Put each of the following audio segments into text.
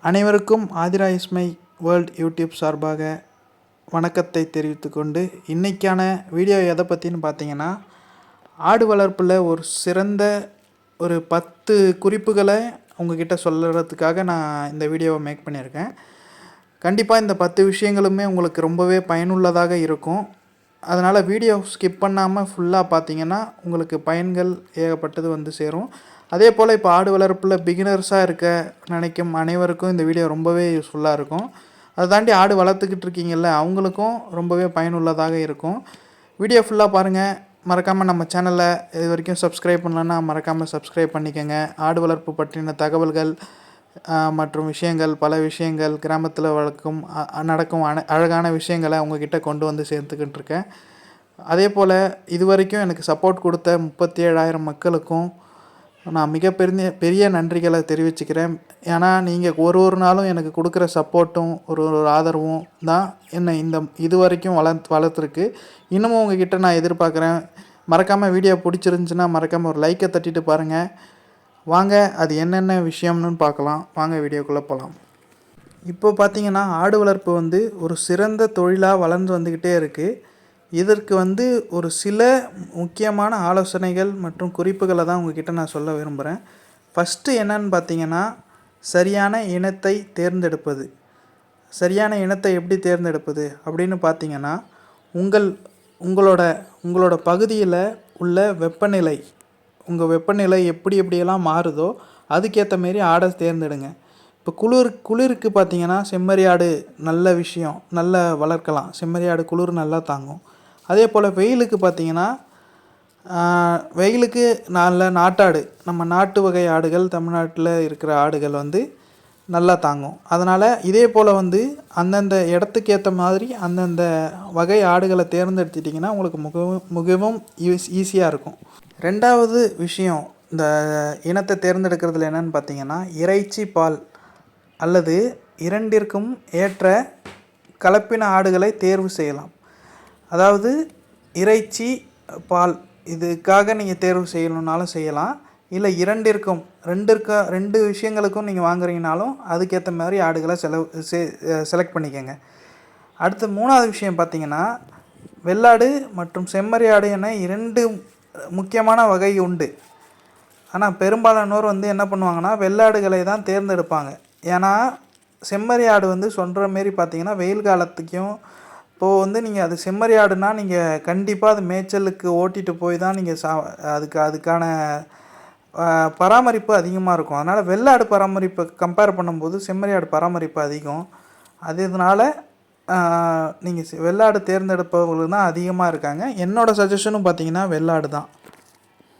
அனைவருக்கும் Aadhira இஸ்மை world YouTube சார்பாக வணக்கத்தை தெரிவித்துக்கொண்டு இன்றைக்கான வீடியோ எதை பற்றின்னு பார்த்தீங்கன்னா, ஆடு வளர்ப்பில் ஒரு சிறந்த ஒரு 10 குறிப்புகளை உங்ககிட்ட சொல்கிறதுக்காக நான் இந்த வீடியோவை மேக் பண்ணியிருக்கேன். கண்டிப்பாக இந்த 10 விஷயங்களுமே உங்களுக்கு ரொம்பவே பயனுள்ளதாக இருக்கும். அதனால் வீடியோ ஸ்கிப் பண்ணாமல் ஃபுல்லாக பார்த்தீங்கன்னா உங்களுக்கு பயன்கள் ஏகப்பட்டது வந்து சேரும். அதே போல் இப்போ ஆடு வளர்ப்பில் பிகினர்ஸாக இருக்க நினைக்கும் அனைவருக்கும் இந்த வீடியோ ரொம்பவே யூஸ்ஃபுல்லாக இருக்கும். அதை தாண்டி ஆடு வளர்த்துக்கிட்டு இருக்கீங்கள்ல, அவங்களுக்கும் ரொம்பவே பயனுள்ளதாக இருக்கும். வீடியோ ஃபுல்லாக பாருங்கள். மறக்காமல் நம்ம சேனலை இது வரைக்கும் சப்ஸ்கிரைப் பண்ணலன்னா மறக்காமல் சப்ஸ்கிரைப் பண்ணிக்கோங்க. ஆடு வளர்ப்பு பற்றின தகவல்கள் மற்றும் விஷயங்கள், பல விஷயங்கள் கிராமத்தில் நடக்கும் அழகான விஷயங்களை உங்ககிட்ட கொண்டு வந்து சேர்த்துக்கிட்டு இருக்கேன். அதே போல் இது வரைக்கும் எனக்கு சப்போர்ட் கொடுத்த 37,000 மக்களுக்கும் நான் பெரிய நன்றிகளை தெரிவிச்சுக்கிறேன். ஏன்னா நீங்கள் ஒரு நாளும் எனக்கு கொடுக்குற சப்போர்ட்டும் ஒரு ஆதரவும் தான் என்னை இது வரைக்கும் வளர்த்துருக்கு. இன்னமும் உங்ககிட்ட நான் எதிர்பார்க்குறேன். மறக்காமல் வீடியோ பிடிச்சிருந்துச்சின்னா மறக்காமல் ஒரு லைக்கை தட்டிட்டு பாருங்கள். வாங்க அது என்னென்ன விஷயம்னு பார்க்கலாம். வாங்க வீடியோக்குள்ளே போகலாம். இப்போ பார்த்தீங்கன்னா, ஆடு வளர்ப்பு வந்து ஒரு சிறந்த தொழிலாக வளர்ந்து வந்துக்கிட்டே இருக்குது. இதற்கு வந்து ஒரு சில முக்கியமான ஆலோசனைகள் மற்றும் குறிப்புகளை தான் உங்ககிட்ட நான் சொல்ல விரும்புகிறேன். ஃபஸ்ட்டு என்னன்னு பார்த்தீங்கன்னா, சரியான இனத்தை தேர்ந்தெடுப்பது. சரியான இனத்தை எப்படி தேர்ந்தெடுப்பது அப்படின்னு பார்த்தீங்கன்னா, உங்களோட பகுதியில் உள்ள வெப்பநிலை, உங்கள் வெப்பநிலை எப்படியெல்லாம் மாறுதோ அதுக்கேற்ற மாரி ஆடை தேர்ந்தெடுங்க. இப்போ குளிருக்கு பார்த்தீங்கன்னா செம்மறி ஆடு நல்ல விஷயம், நல்லா வளர்க்கலாம். செம்மறி ஆடு குளிர் நல்லா தாங்கும். அதே போல் வெயிலுக்கு பார்த்தீங்கன்னா, வெயிலுக்கு நல்ல நாட்டாடு, நம்ம நாட்டு வகை ஆடுகள், தமிழ்நாட்டில் இருக்கிற ஆடுகள் வந்து நல்லா தாங்கும். அதனால் இதே போல் வந்து அந்தந்த இடத்துக்கு ஏற்ற மாதிரி அந்தந்த வகை ஆடுகளை தேர்ந்தெடுத்துட்டிங்கன்னா உங்களுக்கு மிகவும் ஈஸியாக இருக்கும். ரெண்டாவது விஷயம் இந்த இனத்தை தேர்ந்தெடுக்கிறதுல என்னென்னு பார்த்தீங்கன்னா, இறைச்சி, பால் அல்லது இரண்டிற்கும் ஏற்ற கலப்பின ஆடுகளை தேர்வு செய்யலாம். அதாவது இறைச்சி, பால் இதுக்காக நீங்கள் தேர்வு செய்யணுன்னாலும் செய்யலாம். இல்லை ரெண்டு விஷயங்களுக்கும் நீங்கள் வாங்குறீங்கனாலும் அதுக்கேற்ற மாதிரி ஆடுகளை செலக்ட் பண்ணிக்கோங்க. அடுத்து 3வது விஷயம் பார்த்திங்கன்னா, வெள்ளாடு மற்றும் செம்மறி ஆடு என 2 முக்கியமான வகை உண்டு. ஆனால் பெரும்பாலானோர் வந்து என்ன பண்ணுவாங்கன்னா, வெள்ளாடுகளை தான் தேர்ந்தெடுப்பாங்க. ஏன்னா செம்மறி ஆடு வந்து சொல்கிற மாரி பார்த்திங்கன்னா வெயில் காலத்துக்கும், இப்போது வந்து நீங்கள் அது செம்மறி ஆடுனா நீங்கள் கண்டிப்பாக அது மேய்ச்சலுக்கு ஓட்டிகிட்டு போய் தான் நீங்கள் அதுக்கான பராமரிப்பு அதிகமாக இருக்கும். அதனால் வெள்ளாடு பராமரிப்பை கம்பேர் பண்ணும்போது செம்மறி ஆடு பராமரிப்பு அதிகம். அதனால் நீங்கள் வெள்ளாடு தேர்ந்தெடுப்பவர்கள் தான் அதிகமாக இருக்காங்க. என்னோடய சஜஷனும் பார்த்திங்கன்னா வெள்ளாடு தான்.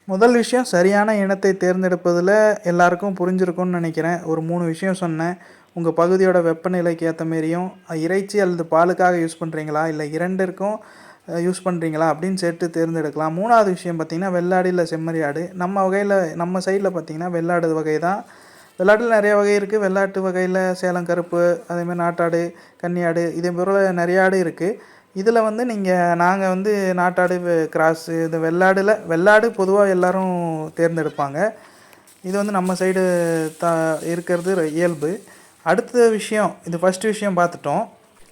முதல் விஷயம், சரியான இனத்தை தேர்ந்தெடுப்பதில் எல்லாருக்கும் புரிஞ்சிருக்கும்னு நினைக்கிறேன். ஒரு 3 விஷயம் சொன்னேன். உங்கள் பகுதியோட வெப்பநிலைக்கு ஏற்ற மாரியும், இறைச்சி அல்லது பாலுக்காக யூஸ் பண்ணுறீங்களா, இல்லை இரண்டிற்கும் யூஸ் பண்ணுறீங்களா அப்படின்னு சேர்த்து தேர்ந்தெடுக்கலாம். 3வது விஷயம் பார்த்திங்கன்னா, வெள்ளாடு இல்லை செம்மறி ஆடு. நம்ம சைடில் பார்த்திங்கன்னா வெள்ளாடு வகை தான். வெள்ளாட்டில் நிறைய வகை இருக்குது. வெள்ளாட்டு வகையில் சேலம் கருப்பு, அதேமாதிரி நாட்டாடு, கன்னியாடு, இதே போல் நிறைய ஆடு இருக்குது. இதில் வந்து நாங்கள் வந்து நாட்டாடு கிராஸு, இந்த வெள்ளாடு பொதுவாக எல்லோரும் தேர்ந்தெடுப்பாங்க. இது வந்து நம்ம சைடு இருக்கிறது இயல்பு. அடுத்த விஷயம், இது ஃபஸ்ட்டு விஷயம் பார்த்துட்டோம்.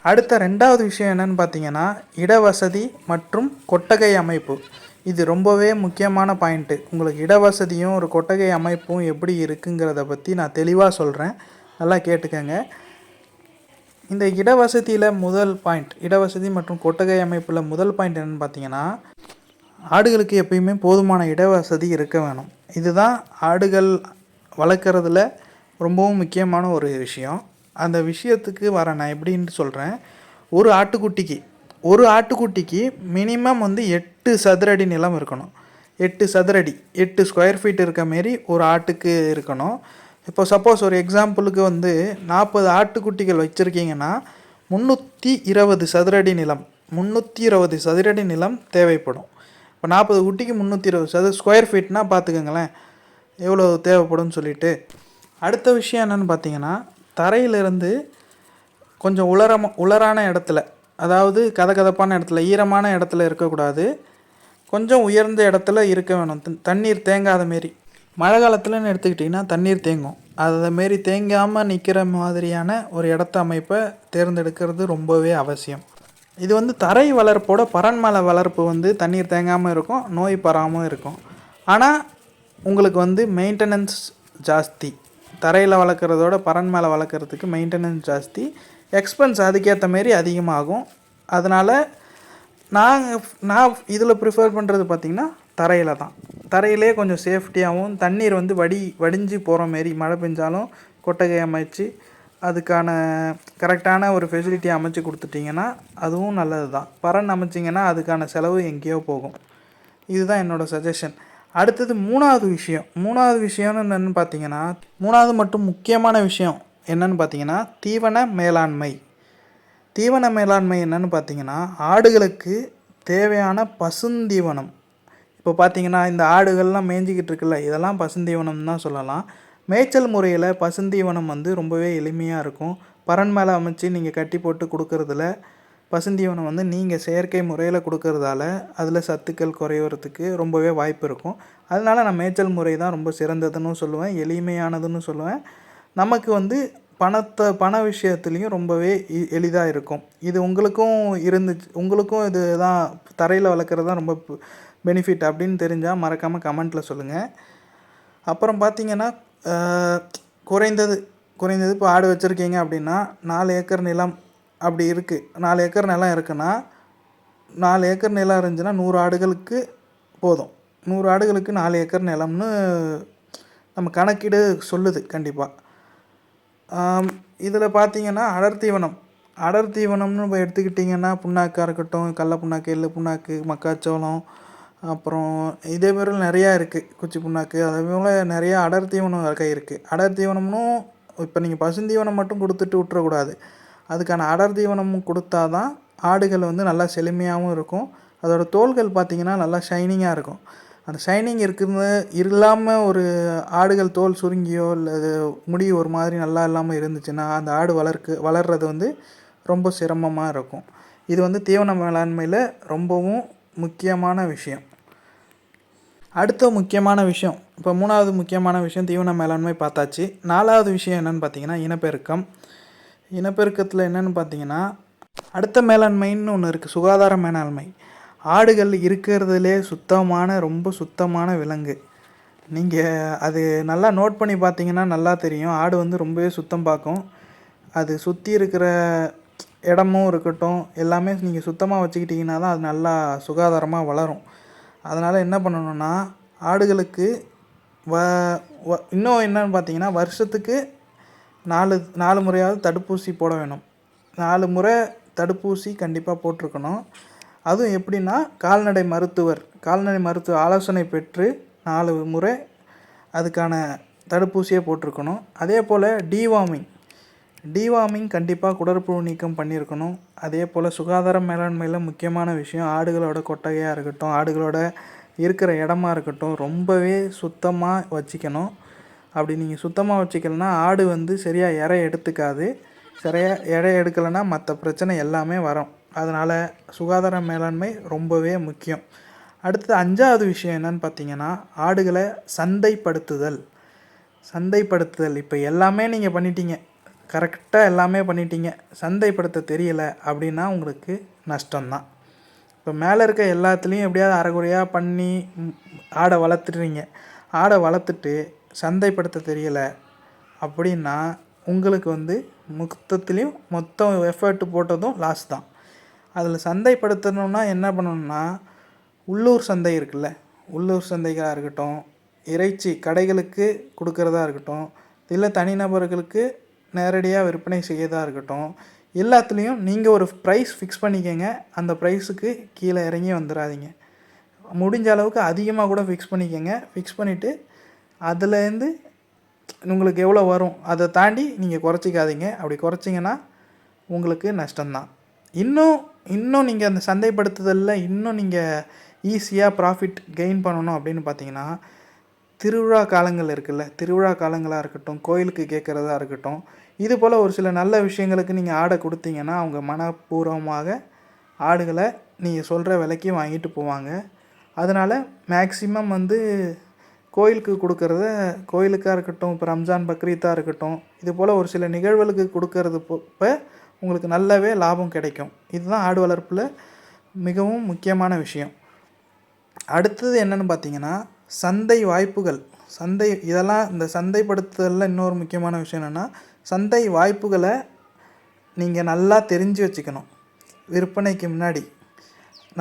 அடுத்த 2வது விஷயம் என்னென்னு பார்த்தீங்கன்னா, இடவசதி மற்றும் கொட்டகை அமைப்பு. இது ரொம்பவே முக்கியமான பாயிண்ட்டு. உங்களுக்கு இடவசதியும் ஒரு கொட்டகை அமைப்பும் எப்படி இருக்குங்கிறத பற்றி நான் தெளிவாக சொல்கிறேன், நல்லா கேட்டுக்கங்க. இந்த இடவசதியில் முதல் பாயிண்ட், இடவசதி மற்றும் கொட்டகை அமைப்பில் முதல் பாயிண்ட் என்னென்னு பார்த்தீங்கன்னா, ஆடுகளுக்கு எப்பயுமே போதுமான இடவசதி இருக்க வேணும். இதுதான் ஆடுகள் வளர்க்குறதுல ரொம்பவும் முக்கியமான ஒரு விஷயம். அந்த விஷயத்துக்கு நான் எப்படின்னு சொல்கிறேன். ஒரு ஆட்டுக்குட்டிக்கு மினிமம் வந்து 8 சதுரடி நிலம் இருக்கணும். 8 சதுரடி, 8 ஸ்கொயர் ஃபீட் இருக்க மாரி ஒரு ஆட்டுக்கு இருக்கணும். இப்போ சப்போஸ் ஒரு எக்ஸாம்பிளுக்கு வந்து 40 ஆட்டுக்குட்டிகள் வச்சுருக்கீங்கன்னா 320 சதுரடி நிலம் தேவைப்படும். இப்போ 40 குட்டிக்கு 320 ஸ்கொயர் ஃபீட்னால் பார்த்துக்கோங்களேன் எவ்வளோ தேவைப்படும்னு சொல்லிட்டு. அடுத்த விஷயம் என்னென்னு பார்த்தீங்கன்னா, தரையிலிருந்து கொஞ்சம் உலரான இடத்துல, அதாவது கதகதப்பான இடத்துல, ஈரமான இடத்துல இருக்கக்கூடாது. கொஞ்சம் உயர்ந்த இடத்துல இருக்க வேணும். தண்ணீர் தேங்காத மாரி. மழை காலத்துலன்னு எடுத்துக்கிட்டிங்கன்னா தண்ணீர் தேங்கும். மாரி தேங்காமல் நிற்கிற மாதிரியான ஒரு இடத்த அமைப்பை தேர்ந்தெடுக்கிறது ரொம்பவே அவசியம். இது வந்து தரை வளர்ப்போட பரண்மலை வளர்ப்பு வந்து தண்ணீர் தேங்காமல் இருக்கும், நோய் பராமல் இருக்கும். ஆனால் உங்களுக்கு வந்து மெயின்டெனன்ஸ் ஜாஸ்தி. தரையில் வளர்க்குறதோட பரண்மலை வளர்க்குறதுக்கு மெயின்டெனன்ஸ் ஜாஸ்தி, எக்ஸ்பென்ஸ் அதுக்கேற்ற மாரி அதிகமாகும். அதனால் நான் இதில் ப்ரிஃபர் பண்ணுறது பார்த்திங்கன்னா தரையில் தான். தரையிலே கொஞ்சம் சேஃப்டியாகவும் தண்ணீர் வந்து வடிஞ்சு போகிற மாரி மழை பெஞ்சாலும் கொட்டகை அமைச்சு அதுக்கான கரெக்டான ஒரு ஃபெசிலிட்டி அமைச்சு கொடுத்துட்டிங்கன்னா அதுவும் நல்லது தான். பரன் அமைச்சிங்கன்னா அதுக்கான செலவு எங்கேயோ போகும். இதுதான் என்னோடய சஜஷன். அடுத்தது மூணாவது விஷயம்னு என்னென்னு பார்த்தீங்கன்னா, மூணாவது மற்றும் முக்கியமான விஷயம் என்னென்னு பார்த்தீங்கன்னா தீவன மேலாண்மை. தீவன மேலாண்மை என்னென்னு பார்த்தீங்கன்னா, ஆடுகளுக்கு தேவையான பசுந்தீவனம். இப்போ பார்த்தீங்கன்னா இந்த ஆடுகள்லாம் மேய்ஞ்சிக்கிட்டு இருக்குல்ல, இதெல்லாம் பசுந்தீவனம் தான் சொல்லலாம். மேய்ச்சல் முறையில் பசுந்தீவனம் வந்து ரொம்பவே எளிமையாக இருக்கும். பரன் மேலே அமைச்சு நீங்கள் கட்டி போட்டு கொடுக்கறதுல பசுந்தீவனம் வந்து நீங்கள் செயற்கை முறையில் கொடுக்கறதால அதில் சத்துக்கள் குறைவறதுக்கு ரொம்பவே வாய்ப்பு இருக்கும். அதனால் நான் மேய்ச்சல் முறை தான் ரொம்ப சிறந்ததுன்னு சொல்லுவேன், எளிமையானதுன்னு சொல்லுவேன். நமக்கு வந்து பண விஷயத்துலேயும் ரொம்பவே எளிதாக இருக்கும். இது உங்களுக்கும் இது தான் தரையில் வளர்க்குறது தான் ரொம்ப பெனிஃபிட் அப்படின்னு தெரிஞ்சால் மறக்காமல் கமெண்ட்டில் சொல்லுங்கள். அப்புறம் பார்த்திங்கன்னா குறைந்தது இப்போ ஆடு வச்சுருக்கீங்க அப்படின்னா 4 ஏக்கர் நிலம் அப்படி இருக்குது. 4 ஏக்கர் நிலம் இருக்குன்னா 4 ஏக்கர் நிலம் இருந்துச்சுன்னா 100 ஆடுகளுக்கு போதும். 100 ஆடுகளுக்கு 4 ஏக்கர் நிலம்னு நம்ம கணக்கீடு சொல்லுது கண்டிப்பாக. இதில் பார்த்திங்கன்னா அடர் தீவனம்னு இப்போ எடுத்துக்கிட்டிங்கன்னா புண்ணாக்காக இருக்கட்டும், கடல புண்ணாக்கு, எள்ளு புண்ணாக்கு, மக்காச்சோளம், அப்புறம் இதே மாதிரி நிறையா இருக்குது, குச்சி புண்ணாக்கு, அதே போல் நிறையா அடர் தீவனம் வகை இருக்குது. அடர் தீவனம்னும் இப்போ நீங்கள் பசுந்தீவனம் மட்டும் கொடுத்துட்டு விட்டுறக்கூடாது. அதுக்கான அடர் தீவனமும் கொடுத்தா தான் ஆடுகள் வந்து நல்லா செழுமையாகவும் இருக்கும். அதோடய தோள்கள் பார்த்திங்கன்னா நல்லா ஷைனிங்காக இருக்கும். அந்த ஷைனிங் இல்லாமல் ஒரு ஆடுகள் தோல் சுருங்கியோ இல்லை முடி ஒரு மாதிரி நல்லா இல்லாமல் இருந்துச்சுன்னா அந்த ஆடு வளர்கிறது வந்து ரொம்ப சிரமமாக இருக்கும். இது வந்து தீவன மேலாண்மையில் ரொம்பவும் முக்கியமான விஷயம். அடுத்த முக்கியமான விஷயம், இப்போ 3வது முக்கியமான விஷயம் தீவன மேலாண்மை பார்த்தாச்சு. 4வது விஷயம் என்னென்னு பார்த்தீங்கன்னா இனப்பெருக்கம். இனப்பெருக்கத்தில் என்னென்னு பார்த்தீங்கன்னா அடுத்த மேலாண்மைன்னு ஒன்று இருக்குது, சுகாதார மேலாண்மை. ஆடுகள் இருக்கிறதுலே ரொம்ப சுத்தமான விலங்கு. நீங்கள் அது நல்லா நோட் பண்ணி பார்த்தீங்கன்னா நல்லா தெரியும். ஆடு வந்து ரொம்பவே சுத்தம் பார்க்கும். அது சுற்றி இருக்கிற இடமும் இருக்கட்டும் எல்லாமே நீங்கள் சுத்தமாக வச்சுக்கிட்டிங்கன்னா தான் அது நல்லா சுகாதாரமாக வளரும். அதனால் என்ன பண்ணணுன்னா ஆடுகளுக்கு இன்னும் என்னன்னு பார்த்தீங்கன்னா வருஷத்துக்கு 4 முறையாவது தடுப்பூசி போட வேணும். 4 முறை தடுப்பூசி கண்டிப்பாக போட்டிருக்கணும். அதுவும் எப்படின்னா கால்நடை மருத்துவர் ஆலோசனை பெற்று 4 முறை அதுக்கான தடுப்பூசியை போட்டிருக்கணும். அதே போல் டிவார்மிங் கண்டிப்பாக குடற்புழு நீக்கம் பண்ணியிருக்கணும். அதே போல் சுகாதார மேலாண்மையில் முக்கியமான விஷயம் ஆடுகளோட கொட்டகையாக இருக்கட்டும், ஆடுகளோட இருக்கிற இடமா இருக்கட்டும் ரொம்பவே சுத்தமாக வச்சுக்கணும். அப்படி நீங்கள் சுத்தமாக வச்சுக்கலன்னா ஆடு வந்து சரியாக எடை எடுத்துக்காது. சரியாக எடை எடுக்கலைன்னா மற்ற பிரச்சனை எல்லாமே வரும். அதனால் சுகாதார மேலாண்மை ரொம்பவே முக்கியம். அடுத்து 5வது விஷயம் என்னன்னு பார்த்தீங்கன்னா ஆடுகளை சந்தைப்படுத்துதல். இப்போ எல்லாமே நீங்கள் பண்ணிட்டீங்க, கரெக்டாக எல்லாமே பண்ணிட்டீங்க, சந்தைப்படுத்த தெரியலை அப்படின்னா உங்களுக்கு நஷ்டம்தான். இப்போ மேலே இருக்க எல்லாத்துலேயும் எப்படியாவது அரைகுறையாக பண்ணி ஆடை வளர்த்துட்டு சந்தைப்படுத்த தெரியலை அப்படின்னா உங்களுக்கு வந்து மொத்தம் எஃபர்ட் போட்டதும் லாஸ் தான். அதில் சந்தைப்படுத்தணுன்னா என்ன பண்ணணும்னா உள்ளூர் சந்தை இருக்குல்ல, உள்ளூர் சந்தைகளாக இருக்கட்டும், இறைச்சி கடைகளுக்கு கொடுக்கறதா இருக்கட்டும், இல்லை தனிநபர்களுக்கு நேரடியாக விற்பனை செய்யறதா இருக்கட்டும், எல்லாத்துலேயும் நீங்கள் ஒரு ப்ரைஸ் ஃபிக்ஸ் பண்ணிக்கங்க. அந்த ப்ரைஸுக்கு கீழே இறங்கி வந்துடாதீங்க. முடிஞ்ச அளவுக்கு அதிகமாக கூட ஃபிக்ஸ் பண்ணிக்கங்க. ஃபிக்ஸ் பண்ணிவிட்டு அதுலேருந்து உங்களுக்கு எவ்வளோ வரும் அதை தாண்டி நீங்கள் குறைச்சிக்காதீங்க. அப்படி குறைச்சிங்கன்னா உங்களுக்கு நஷ்டம்தான். இன்னும் நீங்கள் அந்த சந்தைப்படுத்துதலில் இன்னும் நீங்கள் ஈஸியாக ப்ராஃபிட் கெயின் பண்ணணும் அப்படின்னு பார்த்தீங்கன்னா திருவிழா காலங்கள் இருக்குல்ல, திருவிழா காலங்களாக இருக்கட்டும், கோயிலுக்கு கேட்குறதா இருக்கட்டும், இது போல் ஒரு சில நல்ல விஷயங்களுக்கு நீங்கள் ஆடை கொடுத்தீங்கன்னா அவங்க மனப்பூர்வமாக ஆடுகளை நீங்கள் சொல்கிற விலைக்கு வாங்கிட்டு போவாங்க. அதனால் மேக்ஸிமம் வந்து கோயிலுக்கு கொடுக்கறத கோயிலுக்காக இருக்கட்டும், இப்போ ரம்ஜான் பக்ரீத்தாக இருக்கட்டும், இது போல் ஒரு சில நிகழ்வுகளுக்கு கொடுக்கறது இப்போ உங்களுக்கு நல்லாவே லாபம் கிடைக்கும். இதுதான் ஆடு வளர்ப்பில் மிகவும் முக்கியமான விஷயம். அடுத்தது என்னென்னு பார்த்தீங்கன்னா, சந்தை வாய்ப்புகள். இதெல்லாம் இந்த சந்தைப்படுத்துதலில் இன்னொரு முக்கியமான விஷயம் என்னென்னா, சந்தை வாய்ப்புகளை நீங்கள் நல்லா தெரிஞ்சு வச்சுக்கணும். விற்பனைக்கு முன்னாடி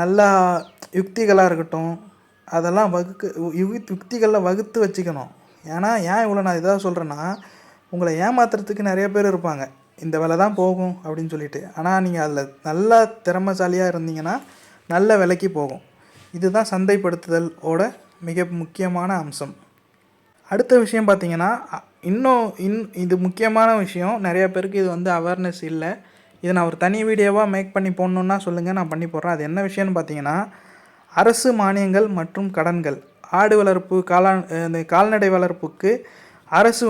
நல்லா யுக்திகளாக இருக்கட்டும், அதெல்லாம் யுக்திகளில் வகுத்து வச்சுக்கணும். ஏன்னா ஏன் இவ்வளோ நான் இதாக சொல்கிறேன்னா, உங்களை ஏமாத்துறதுக்கு நிறைய பேர் இருப்பாங்க. இந்த விலை தான் போகும் அப்படின்னு சொல்லிட்டு. ஆனால் நீங்கள் அதில் நல்லா திறமைசாலியாக இருந்தீங்கன்னா நல்ல விலைக்கு போகும். இதுதான் சந்தைப்படுத்துதல் மிக முக்கியமான அம்சம். அடுத்த விஷயம் பார்த்திங்கன்னா, இது முக்கியமான விஷயம். நிறைய பேருக்கு இது அவேர்னஸ் இல்லை. இதை நான் ஒரு தனி வீடியோவாக மேக் பண்ணி போடணுன்னா சொல்லுங்கள், நான் பண்ணி போடுறேன். அது என்ன விஷயம்னு பார்த்தீங்கன்னா, அரசு மானியங்கள் மற்றும் கடன்கள். ஆடு வளர்ப்பு, இந்த கால்நடை வளர்ப்புக்கு அரசு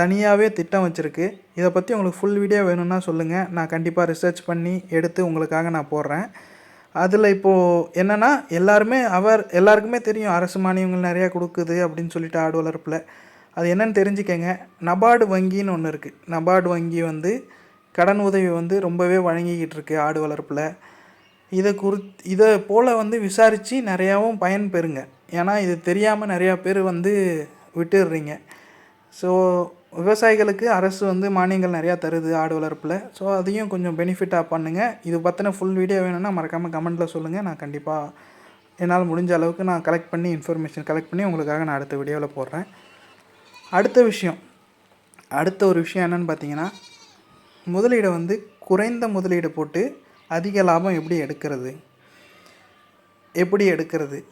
தனியாகவே திட்டம் வச்சுருக்கு. இதை பற்றி உங்களுக்கு ஃபுல் வீடியோ வேணும்னா சொல்லுங்கள், நான் கண்டிப்பாக ரிசர்ச் பண்ணி எடுத்து உங்களுக்காக நான் போடுறேன். அதில் இப்போது என்னென்னா, எல்லாருக்குமே தெரியும் அரசு மானியங்கள் நிறையா கொடுக்குது அப்படின்னு சொல்லிட்டு ஆடு வளர்ப்பில். அது என்னென்னு தெரிஞ்சுக்கங்க. நபார்டு வங்கின்னு ஒன்று இருக்குது. நபார்டு வங்கி கடன் உதவி ரொம்பவே வழங்கிக்கிட்டு இருக்குது ஆடு வளர்ப்பில். இதை போல் விசாரித்து நிறையாவும் பயன் பெறுங்க. ஏன்னா இது தெரியாமல் நிறையா பேர் விட்டுடுறீங்க. ஸோ விவசாயிகளுக்கு அரசு மானியங்கள் நிறையா தருது ஆடு வளர்ப்பில். ஸோ அதையும் கொஞ்சம் பெனிஃபிட்டாக பண்ணுங்கள். இது பற்றின ஃபுல் வீடியோ வேணும்னா மறக்காமல் கமெண்ட்டில் சொல்லுங்கள். நான் கண்டிப்பாக என்னால் முடிஞ்ச அளவுக்கு நான் இன்ஃபர்மேஷன் கலெக்ட் பண்ணி உங்களுக்காக நான் அடுத்த வீடியோவில் போடுறேன். அடுத்த ஒரு விஷயம் என்னென்னு பார்த்தீங்கன்னா, முதலீடை குறைந்த முதலீடு போட்டு அதிக லாபம் எப்படி எடுக்கிறது.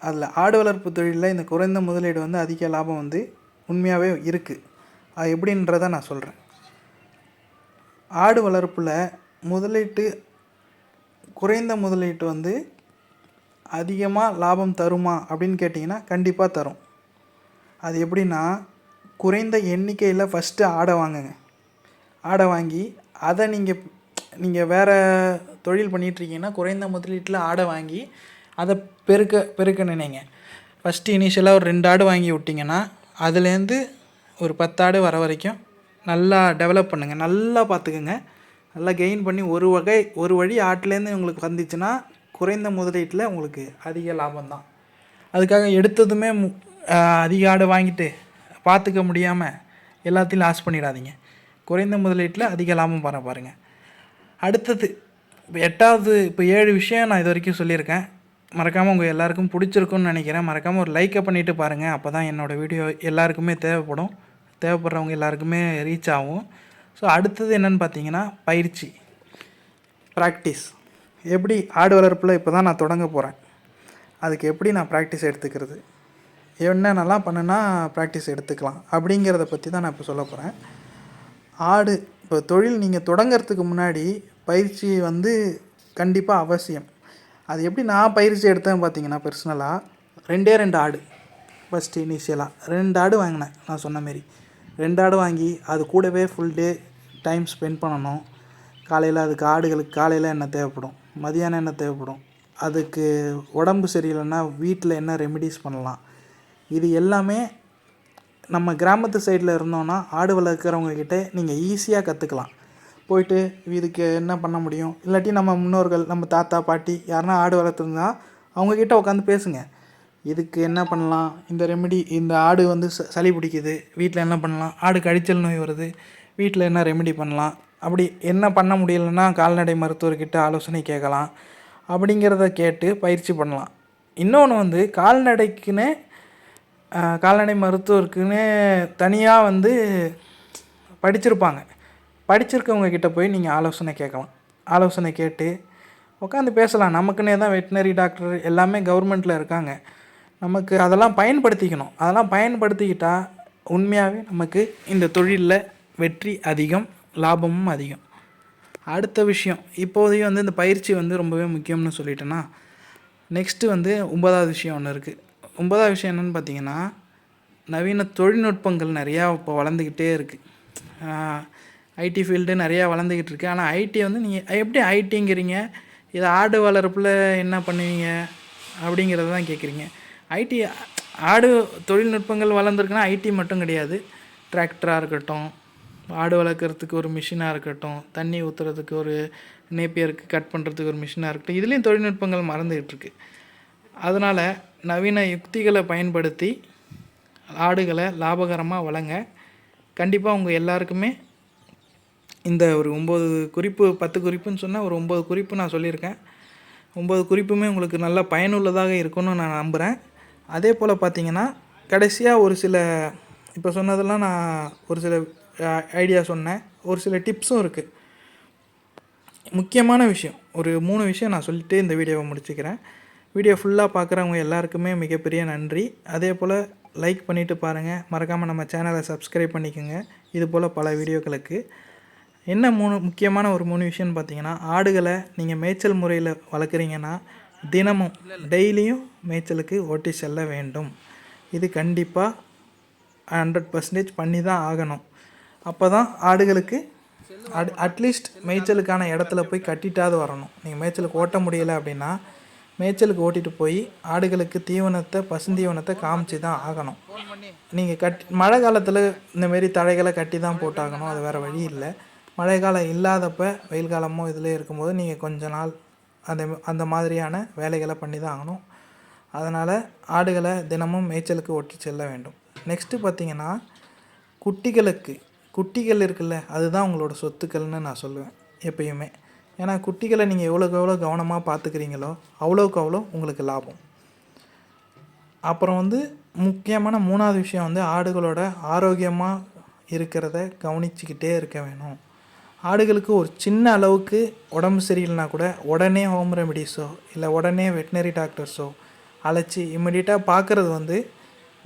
அதில் ஆடு வளர்ப்பு தொழிலில் இந்த குறைந்த முதலீடு அதிக லாபம் உண்மையாகவே இருக்குது. அது எப்படின்றத நான் சொல்கிறேன். ஆடு வளர்ப்பில் குறைந்த முதலீட்டு அதிகமாக லாபம் தருமா அப்படின்னு கேட்டிங்கன்னா கண்டிப்பாக தரும். அது எப்படின்னா, குறைந்த எண்ணிக்கையில் ஃபஸ்ட்டு ஆடை வாங்குங்க. ஆடை வாங்கி அதை நீங்கள் வேறு தொழில் பண்ணிகிட்ருக்கீங்கன்னா குறைந்த முதலீட்டில் ஆடை வாங்கி அதை பெருக்க நினைங்க. ஃபஸ்ட்டு இனிஷியலாக ஒரு 2 ஆடு வாங்கி விட்டிங்கன்னா அதுலேருந்து ஒரு 10 ஆடு வர வரைக்கும் நல்லா டெவலப் பண்ணுங்கள். நல்லா பார்த்துக்குங்க. நல்லா கெயின் பண்ணி ஒரு வழி ஆட்டிலேருந்து உங்களுக்கு வந்துச்சுன்னா குறைந்த முதலீட்டில் உங்களுக்கு அதிக லாபம்தான். அதுக்காக எடுத்ததுமே அதிக ஆடு வாங்கிட்டு பார்த்துக்க முடியாமல் எல்லாத்தையும் லாஸ் பண்ணிடாதீங்க. குறைந்த முதலீட்டில் அதிக லாபம் பாருங்கள். அடுத்தது இப்போ 7 விஷயம் நான் இது வரைக்கும் சொல்லியிருக்கேன். மறக்காமல் உங்கள் எல்லாருக்கும் பிடிச்சிருக்குன்னு நினைக்கிறேன். மறக்காமல் ஒரு லைக்கை பண்ணிவிட்டு பாருங்கள். அப்போ தான் என்னோடய வீடியோ எல்லாருக்குமே தேவைப்படுறவங்க எல்லாருக்குமே ரீச் ஆகும். ஸோ அடுத்தது என்னென்னு பார்த்தீங்கன்னா, பயிற்சி, ப்ராக்டிஸ். எப்படி ஆடு வளர்ப்பில் இப்போ தான் நான் தொடங்க போகிறேன். அதுக்கு எப்படி நான் ப்ராக்டிஸ் எடுத்துக்கிறது, என்னென்னலாம் பண்ணுனா ப்ராக்டிஸ் எடுத்துக்கலாம் அப்படிங்கிறத பற்றி தான் நான் இப்போ சொல்ல போகிறேன். இப்போ தொழில் நீங்கள் தொடங்கிறதுக்கு முன்னாடி பயிற்சி கண்டிப்பாக அவசியம். அது எப்படி நான் பயிற்சி எடுத்தேன் பார்த்தீங்கன்னா, பர்சனலாக 2 ஆடு ஃபஸ்ட்டு இனிஷியலாக 2 ஆடு வாங்கினேன். நான் சொன்ன மாரி 2 ஆடு வாங்கி அது கூடவே ஃபுல் டே டைம் ஸ்பெண்ட் பண்ணணும். ஆடுகளுக்கு காலையில் என்ன தேவைப்படும், மதியானம் என்ன தேவைப்படும், அதுக்கு உடம்பு சரியில்லைன்னா வீட்டில் என்ன ரெமிடிஸ் பண்ணலாம், இது எல்லாமே நம்ம கிராமத்து சைடில் இருந்தோன்னா ஆடு வளர்க்குறவங்கக்கிட்ட நீங்கள் ஈஸியாக கற்றுக்கலாம். போயிட்டு இதுக்கு என்ன பண்ண முடியும், இல்லாட்டி நம்ம முன்னோர்கள், நம்ம தாத்தா பாட்டி யாருன்னா ஆடு வளர்த்துருந்தா அவங்கக்கிட்ட உட்காந்து பேசுங்க. இதுக்கு என்ன பண்ணலாம், இந்த ரெமெடி, இந்த ஆடு சளி பிடிக்குது, வீட்டில் என்ன பண்ணலாம், ஆடு கழிச்சல் நோய் வருது, வீட்டில் என்ன ரெமெடி பண்ணலாம், அப்படி என்ன பண்ண முடியலைன்னா கால்நடை மருத்துவர்கிட்ட ஆலோசனை கேட்கலாம். அப்படிங்கிறத கேட்டு பயிற்சி பண்ணலாம். இன்னொன்று கால்நடை மருத்துவருக்குன்னு தனியாக படிச்சிருப்பாங்க. படிச்சிருக்கவங்க கிட்ட போய் நீங்கள் ஆலோசனை கேட்கலாம். ஆலோசனை கேட்டு உட்காந்து பேசலாம். நமக்குன்னே தான் வெட்டினரி டாக்டர் எல்லாமே கவர்மெண்ட்டில் இருக்காங்க. நமக்கு அதெல்லாம் பயன்படுத்திக்கணும். அதெல்லாம் பயன்படுத்திக்கிட்டால் உண்மையாகவே நமக்கு இந்த தொழிலில் வெற்றி அதிகம், லாபமும் அதிகம். அடுத்த விஷயம், இப்போதையும் இந்த பயிற்சி ரொம்பவே முக்கியம்னு சொல்லிட்டேன்னா, நெக்ஸ்ட்டு 9வது விஷயம் ஒன்று இருக்குது. 9வது விஷயம் என்னென்னு பார்த்தீங்கன்னா, நவீன தொழில்நுட்பங்கள் நிறையா இப்போ வளர்ந்துக்கிட்டே இருக்குது. ஐடி ஃபீல்டு நிறையா வளர்ந்துக்கிட்டு இருக்குது. ஆனால் ஐடி நீங்கள் எப்படி ஐடிங்கிறீங்க, இதை ஆடு வளர்ப்பில் என்ன பண்ணுவீங்க அப்படிங்கிறத தான் கேட்குறீங்க. ஆடு தொழில்நுட்பங்கள் வளர்ந்துருக்குன்னா ஐடி மட்டும் கிடையாது. டிராக்டராக இருக்கட்டும், ஆடு வளர்க்குறதுக்கு ஒரு மிஷினாக இருக்கட்டும், தண்ணி ஊற்றுறதுக்கு ஒரு நேப்பியருக்கு கட் பண்ணுறதுக்கு ஒரு மிஷினாக இருக்கட்டும், இதுலேயும் தொழில்நுட்பங்கள் மறந்துக்கிட்டுருக்கு. அதனால் நவீன யுக்திகளை பயன்படுத்தி ஆடுகளை லாபகரமாக வளங்க. கண்டிப்பாக உங்கள் எல்லாருக்குமே இந்த ஒரு 9 குறிப்பு 10 குறிப்புன்னு சொன்னால் ஒரு 9 குறிப்பு நான் சொல்லியிருக்கேன். 9 குறிப்புமே உங்களுக்கு நல்ல பயனுள்ளதாக இருக்கும்னு நான் நம்புகிறேன். அதே போல் பார்த்திங்கன்னா கடைசியாக ஒரு சில இப்போ சொன்னதெல்லாம் நான் ஒரு சில ஐடியா சொன்னேன். ஒரு சில டிப்ஸும் இருக்குது. முக்கியமான விஷயம் ஒரு 3 விஷயம் நான் சொல்லிட்டு இந்த வீடியோவை முடிச்சுக்கிறேன். வீடியோ ஃபுல்லாக பார்க்குறவங்க எல்லாருக்குமே மிகப்பெரிய நன்றி. அதே போல் லைக் பண்ணிவிட்டு பாருங்கள். மறக்காமல் நம்ம சேனலை சப்ஸ்கிரைப் பண்ணிக்கோங்க. இது போல் பல வீடியோக்களுக்கு. என்ன முக்கியமான ஒரு 3 விஷயம்னு பார்த்தீங்கன்னா, ஆடுகளை நீங்கள் மேய்ச்சல் முறையில் வளர்க்குறீங்கன்னா தினமும் டெய்லியும் மேய்ச்சலுக்கு ஓட்டி செல்ல வேண்டும். இது கண்டிப்பாக 100% பண்ணி தான் ஆகணும். அப்போ தான் ஆடுகளுக்கு அட்லீஸ்ட் மேய்ச்சலுக்கான இடத்துல போய் கட்டிட்டாவது வரணும். நீங்கள் மேய்ச்சலுக்கு ஓட்ட முடியலை அப்படின்னா மேய்ச்சலுக்கு ஓட்டிகிட்டு போய் ஆடுகளுக்கு தீவனத்தை பசுந்தீவனத்தை காமிச்சு தான் ஆகணும். நீங்கள் மழை காலத்தில் இந்தமாரி தழைகளை கட்டி தான் போட்டாகணும். அது வேறு வழி இல்லை. மழை காலம் இல்லாதப்போ வெயில் காலமோ இதில் இருக்கும்போது நீங்கள் கொஞ்ச நாள் அந்த மாதிரியான வேலைகளை பண்ணி தான் ஆகணும். அதனால் ஆடுகளை தினமும் மேய்ச்சலுக்கு ஓட்டி செல்ல வேண்டும். நெக்ஸ்ட்டு பார்த்திங்கன்னா, குட்டிகள் இருக்குல்ல, அதுதான் உங்களோட சொத்துக்கள்னு நான் சொல்லுவேன் எப்பயுமே. ஏன்னா குட்டிகளை நீங்கள் எவ்வளோக்கு எவ்வளோ கவனமாக பார்த்துக்கிறீங்களோ அவ்வளோக்கு அவ்வளோ உங்களுக்கு லாபம். அப்புறம் முக்கியமான 3வது விஷயம் ஆடுகளோட ஆரோக்கியமாக இருக்கிறத கவனிச்சிக்கிட்டே இருக்க வேணும். ஆடுகளுக்கு ஒரு சின்ன அளவுக்கு உடம்பு சரியில்லைனா கூட உடனே ஹோம் ரெமிடிஸோ இல்லை உடனே வெட்டினரி டாக்டர்ஸோ அழைச்சி இம்மிடியட்டாக பார்க்குறது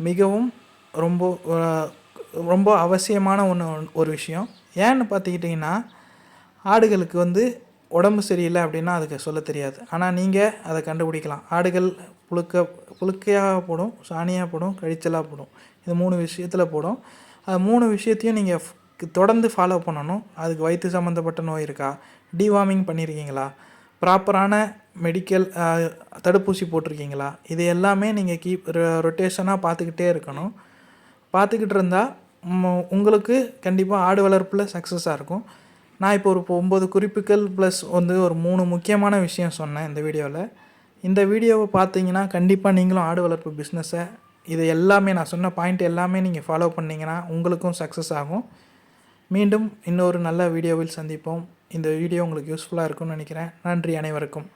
மிகவும் ரொம்ப ரொம்ப அவசியமான ஒரு விஷயம். ஏன்னு பார்த்துக்கிட்டிங்கன்னா, ஆடுகளுக்கு உடம்பு சரியில்லை அப்படின்னா அதுக்கு சொல்ல தெரியாது. ஆனால் நீங்கள் அதை கண்டுபிடிக்கலாம். ஆடுகள் புழுக்கையாக போடும், சாணியாக போடும், கழிச்சலாக போடும். இது 3 விஷயத்தில் போடும். அது 3 விஷயத்தையும் நீங்கள் தொடர்ந்து ஃபாலோ பண்ணணும். அதுக்கு வயிற்று சம்மந்தப்பட்ட நோய் இருக்கா, டிவார்மிங் பண்ணியிருக்கீங்களா, ப்ராப்பரான மெடிக்கல் தடுப்பூசி போட்டிருக்கீங்களா, இது எல்லாமே நீங்கள் ரொட்டேஷனாக பார்த்துக்கிட்டே இருக்கணும். பார்த்துக்கிட்டு இருந்தால் உங்களுக்கு கண்டிப்பாக ஆடு வளர்ப்பில் சக்ஸஸாக இருக்கும். நான் இப்போ ஒரு 9 குறிப்புகள் ப்ளஸ் ஒரு 3 முக்கியமான விஷயம் சொன்னேன் இந்த வீடியோவில். இந்த வீடியோவை பார்த்தீங்கன்னா கண்டிப்பாக நீங்களும் ஆடு வளர்ப்பு பிஸ்னஸை இது எல்லாமே நான் சொன்ன பாயிண்ட் எல்லாமே நீங்கள் ஃபாலோ பண்ணிங்கன்னா உங்களுக்கும் சக்ஸஸ் ஆகும். மீண்டும் இன்னொரு நல்ல வீடியோவில் சந்திப்போம். இந்த வீடியோ உங்களுக்கு யூஸ்ஃபுல்லாக இருக்கும்னு நினைக்கிறேன். நன்றி அனைவருக்கும்.